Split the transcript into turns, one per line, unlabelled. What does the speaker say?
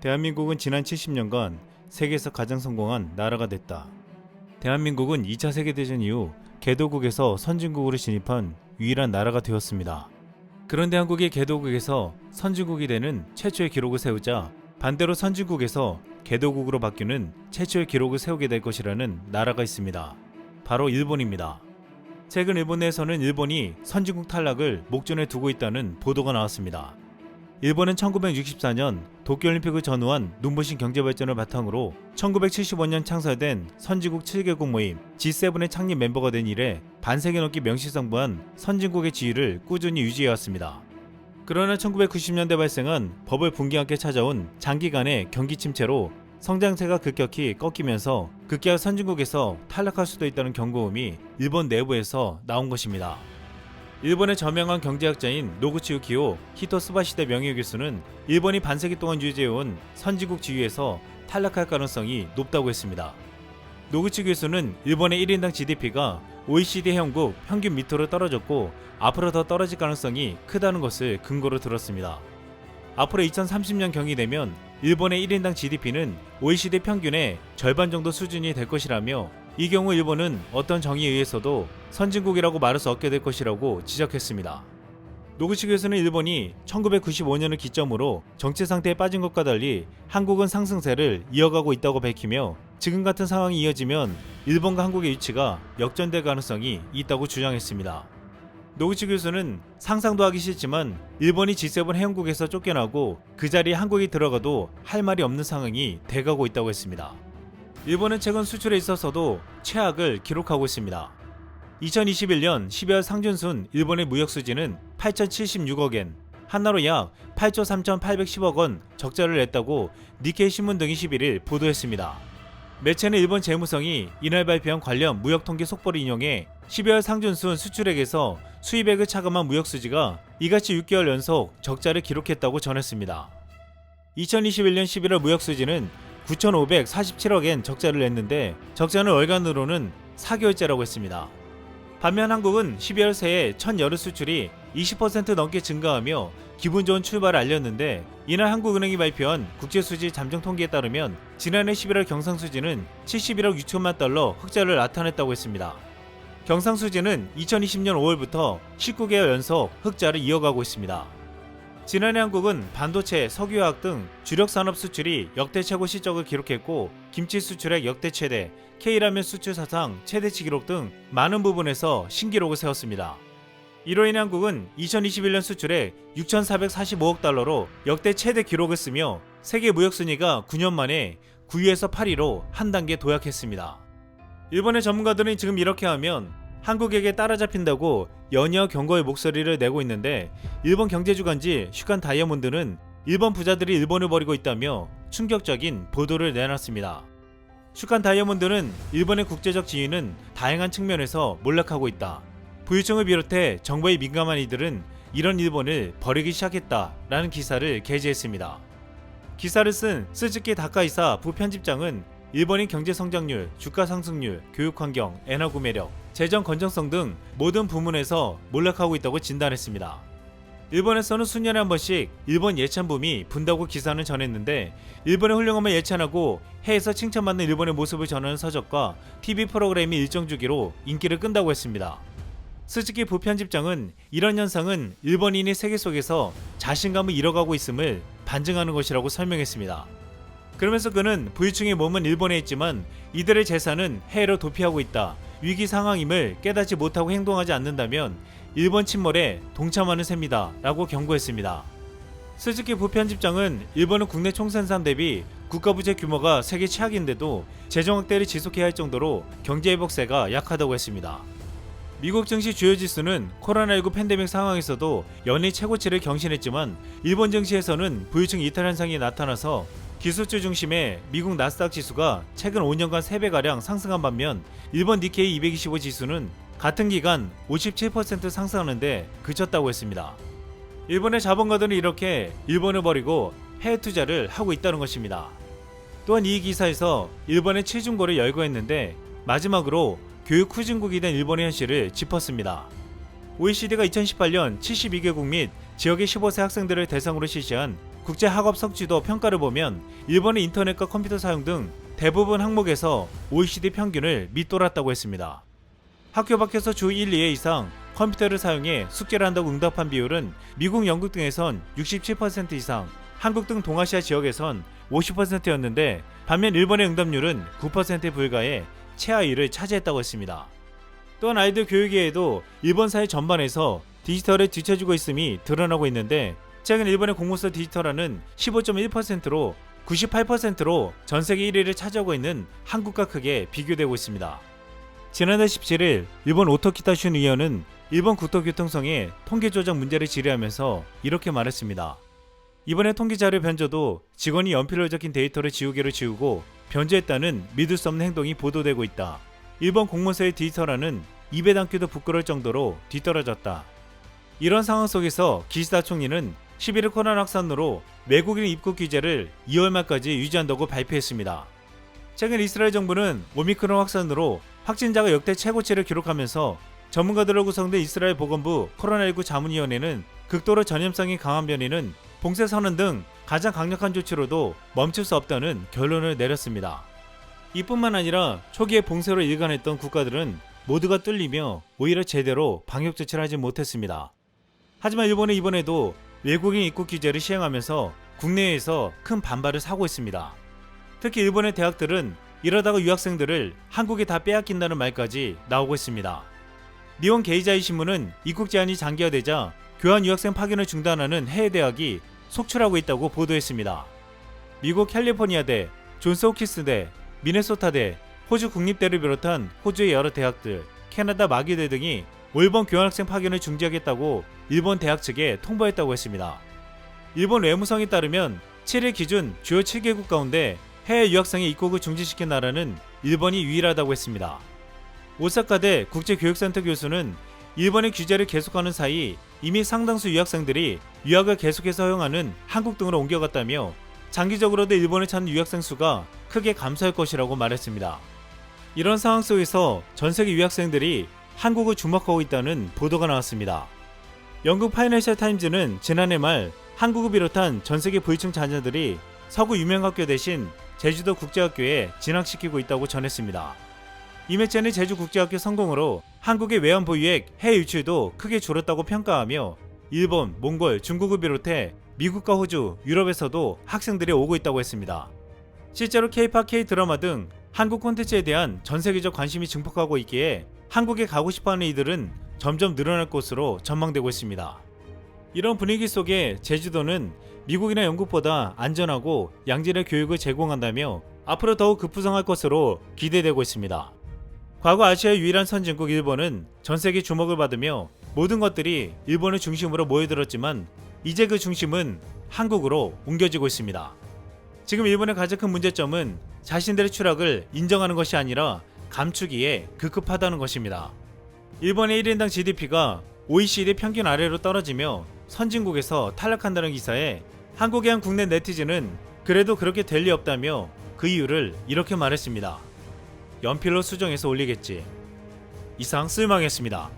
대한민국은 지난 70년간 세계에서 가장 성공한 나라가 됐다. 대한민국은 2차 세계대전 이후 개도국에서 선진국으로 진입한 유일한 나라가 되었습니다. 그런데 한국이 개도국에서 선진국이 되는 최초의 기록을 세우자 반대로 선진국에서 개도국으로 바뀌는 최초의 기록을 세우게 될 것이라는 나라가 있습니다. 바로 일본입니다. 최근 일본 내에서는 일본이 선진국 탈락을 목전에 두고 있다는 보도가 나왔습니다. 일본은 1964년 도쿄올림픽을 전후한 눈부신 경제발전을 바탕으로 1975년 창설된 선진국 7개국 모임 G7의 창립 멤버가 된 이래 반세기 넘게 명실상부한 선진국의 지위를 꾸준히 유지해왔습니다. 그러나 1990년대 발생한 버블 붕괴와 함께 찾아온 장기간의 경기 침체로 성장세가 급격히 꺾이면서 급기야 선진국에서 탈락할 수도 있다는 경고음이 일본 내부에서 나온 것입니다. 일본의 저명한 경제학자인 노구치 유키오 히토스바시대 명예교수는 일본이 반세기 동안 유지해온 선진국 지위에서 탈락할 가능성이 높다고 했습니다. 노구치 교수는 일본의 1인당 GDP가 OECD 회원국 평균 밑으로 떨어졌고 앞으로 더 떨어질 가능성이 크다는 것을 근거로 들었습니다. 앞으로 2030년 경이 되면 일본의 1인당 GDP는 OECD 평균의 절반 정도 수준이 될 것이라며 이 경우 일본은 어떤 정의에 의해서도 선진국이라고 말할 수 없게 될 것이라고 지적했습니다. 노구치 교수는 일본이 1995년을 기점으로 정체 상태에 빠진 것과 달리 한국은 상승세를 이어가고 있다고 밝히며 지금 같은 상황이 이어지면 일본과 한국의 위치가 역전될 가능성이 있다고 주장했습니다. 노구치 교수는 상상도 하기 싫지만 일본이 G7 회원국에서 쫓겨나고 그 자리에 한국이 들어가도 할 말이 없는 상황이 돼가고 있다고 했습니다. 일본은 최근 수출에 있어서도 최악을 기록하고 있습니다. 2021년 12월 상준순 일본의 무역수지는 8,076억엔, 한화로 약 8조 3,810억원 적자를 냈다고 니케이 신문 등이 11일 보도했습니다. 매체는 일본 재무성이 이날 발표한 관련 무역통계 속보를 인용해 12월 상준순 수출액에서 수입액을 차감한 무역수지가 이같이 6개월 연속 적자를 기록했다고 전했습니다. 2021년 11월 무역수지는 9,547억엔 적자를 냈는데 적자는 월간으로는 4개월째라고 했습니다. 반면 한국은 12월 새해 첫 여름 수출이 20% 넘게 증가하며 기분 좋은 출발을 알렸는데 이날 한국은행이 발표한 국제수지 잠정 통계에 따르면 지난해 11월 경상수지는 71억 6천만 달러 흑자를 나타냈다고 했습니다. 경상수지는 2020년 5월부터 19개월 연속 흑자를 이어가고 있습니다. 지난해 한국은 반도체, 석유화학 등 주력 산업 수출이 역대 최고 실적을 기록했고 김치 수출액 역대 최대, K라면 수출 사상 최대치 기록 등 많은 부분에서 신기록을 세웠습니다. 이로 인해 한국은 2021년 수출액 6,445억 달러로 역대 최대 기록을 쓰며 세계 무역 순위가 9년 만에 9위에서 8위로 한 단계 도약했습니다. 일본의 전문가들은 지금 이렇게 하면 한국에게 따라잡힌다고 연이어 경고의 목소리를 내고 있는데 일본 경제주간지 슈칸 다이아몬드는 일본 부자들이 일본을 버리고 있다며 충격적인 보도를 내놨습니다. 슈칸 다이아몬드는 일본의 국제적 지위는 다양한 측면에서 몰락하고 있다. 부유층을 비롯해 정보에 민감한 이들은 이런 일본을 버리기 시작했다라는 기사를 게재했습니다. 기사를 쓴 스즈키 다카이사 부편집장은 일본인 경제 성장률, 주가 상승률, 교육 환경, 엔화 구매력, 재정 건전성 등 모든 부문에서 몰락하고 있다고 진단했습니다. 일본에서는 수년에 한 번씩 일본 예찬붐이 분다고 기사는 전했는데 일본의 훌륭함을 예찬하고 해외에서 칭찬받는 일본의 모습을 전하는 서적과 TV 프로그램이 일정 주기로 인기를 끈다고 했습니다. 스즈키 부편집장은 이런 현상은 일본인이 세계 속에서 자신감을 잃어가고 있음을 반증하는 것이라고 설명했습니다. 그러면서 그는 부유층의 몸은 일본에 있지만 이들의 재산은 해외로 도피하고 있다. 위기 상황임을 깨닫지 못하고 행동하지 않는다면 일본 침몰에 동참하는 셈이다 라고 경고했습니다. 스즈키 부편집장은 일본은 국내 총생산 대비 국가부채 규모가 세계 최악인데도 재정 확대를 지속해야 할 정도로 경제회복세가 약하다고 했습니다. 미국 증시 주요 지수는 코로나19 팬데믹 상황에서도 연일 최고치를 경신했지만 일본 증시에서는 부유층 이탈 현상이 나타나서 기술주 중심의 미국 나스닥 지수가 최근 5년간 3배가량 상승한 반면 일본 니케이 225 지수는 같은 기간 57% 상승하는데 그쳤다고 했습니다. 일본의 자본가들은 이렇게 일본을 버리고 해외 투자를 하고 있다는 것입니다. 또한 이 기사에서 일본의 취중고를 열거했는데 마지막으로 교육 후진국이 된 일본의 현실을 짚었습니다. OECD가 2018년 72개국 및 지역의 15세 학생들을 대상으로 실시한 국제학업 성취도 평가를 보면 일본의 인터넷과 컴퓨터 사용 등 대부분 항목에서 OECD 평균을 밑돌았다고 했습니다. 학교 밖에서 주 1, 2회 이상 컴퓨터를 사용해 숙제를 한다고 응답한 비율은 미국, 영국 등에선 67% 이상, 한국 등 동아시아 지역에선 50%였는데 반면 일본의 응답률은 9%에 불과해 최하위를 차지했다고 했습니다. 또한 아이들 교육에도 일본 사회 전반에서 디지털에 뒤처지고 있음이 드러나고 있는데 최근 일본의 공무서 디지털화는 15.1%로 98%로 전세계 1위를 차지하고 있는 한국과 크게 비교되고 있습니다. 지난달 17일 일본 오토키타 슌 의원은 일본 국토교통성의 통계 조작 문제를 질의하면서 이렇게 말했습니다. 이번에 통계자료 변조도 직원이 연필로 적힌 데이터를 지우개로 지우고 변조했다는 믿을 수 없는 행동이 보도되고 있다. 일본 공무서의 디지털화는 입에 담기도 부끄러울 정도로 뒤떨어졌다. 이런 상황 속에서 기시다 총리는 11일 코로나 확산으로 외국인 입국 규제를 2월 말까지 유지한다고 발표했습니다. 최근 이스라엘 정부는 오미크론 확산으로 확진자가 역대 최고치를 기록하면서 전문가들로 구성된 이스라엘 보건부 코로나19 자문위원회는 극도로 전염성이 강한 변이는 봉쇄 선언 등 가장 강력한 조치로도 멈출 수 없다는 결론을 내렸습니다. 이뿐만 아니라 초기에 봉쇄로 일관했던 국가들은 모두가 뚫리며 오히려 제대로 방역 조치를 하지 못했습니다. 하지만 일본은 이번에도 외국인 입국 규제를 시행하면서 국내에서 큰 반발을 사고 있습니다. 특히 일본의 대학들은 이러다가 유학생들을 한국에 다 빼앗긴다는 말까지 나오고 있습니다. 니혼 게이자이 신문은 입국 제한이 장기화되자 교환 유학생 파견을 중단하는 해외 대학이 속출하고 있다고 보도했습니다. 미국 캘리포니아대, 존스 호키스대, 미네소타대, 호주 국립대를 비롯한 호주의 여러 대학들, 캐나다 마기대 등이 올봄 교환학생 파견을 중지하겠다고 일본 대학 측에 통보했다고 했습니다. 일본 외무성에 따르면 7일 기준 주요 7개국 가운데 해외 유학생의 입국을 중지시킨 나라는 일본이 유일하다고 했습니다. 오사카대 국제교육센터 교수는 일본의 규제를 계속하는 사이 이미 상당수 유학생들이 유학을 계속해서 허용하는 한국 등으로 옮겨갔다며 장기적으로도 일본을 찾는 유학생 수가 크게 감소할 것이라고 말했습니다. 이런 상황 속에서 전세계 유학생들이 한국을 주목하고 있다는 보도가 나왔습니다. 영국 파이낸셜 타임즈는 지난해 말 한국을 비롯한 전세계 부유층 자녀들이 서구 유명학교 대신 제주도 국제학교에 진학시키고 있다고 전했습니다. 이매 전에 제주국제학교 성공으로 한국의 외환 보유액 해외 유출도 크게 줄었다고 평가하며 일본, 몽골, 중국을 비롯해 미국과 호주, 유럽에서도 학생들이 오고 있다고 했습니다. 실제로 K-팝, K-드라마 등 한국 콘텐츠에 대한 전세계적 관심이 증폭하고 있기에 한국에 가고 싶어하는 이들은 점점 늘어날 것으로 전망되고 있습니다. 이런 분위기 속에 제주도는 미국이나 영국보다 안전하고 양질의 교육을 제공한다며 앞으로 더욱 급부상할 것으로 기대되고 있습니다. 과거 아시아의 유일한 선진국 일본은 전세계 주목을 받으며 모든 것들이 일본을 중심으로 모여들었지만 이제 그 중심은 한국으로 옮겨지고 있습니다. 지금 일본의 가장 큰 문제점은 자신들의 추락을 인정하는 것이 아니라 감추기에 급급하다는 것입니다. 일본의 1인당 GDP가 OECD 평균 아래로 떨어지며 선진국에서 탈락한다는 기사에 한국의 한 국내 네티즌은 그래도 그렇게 될 리 없다며 그 이유를 이렇게 말했습니다. 연필로 수정해서 올리겠지. 이상 쓸망했습니다.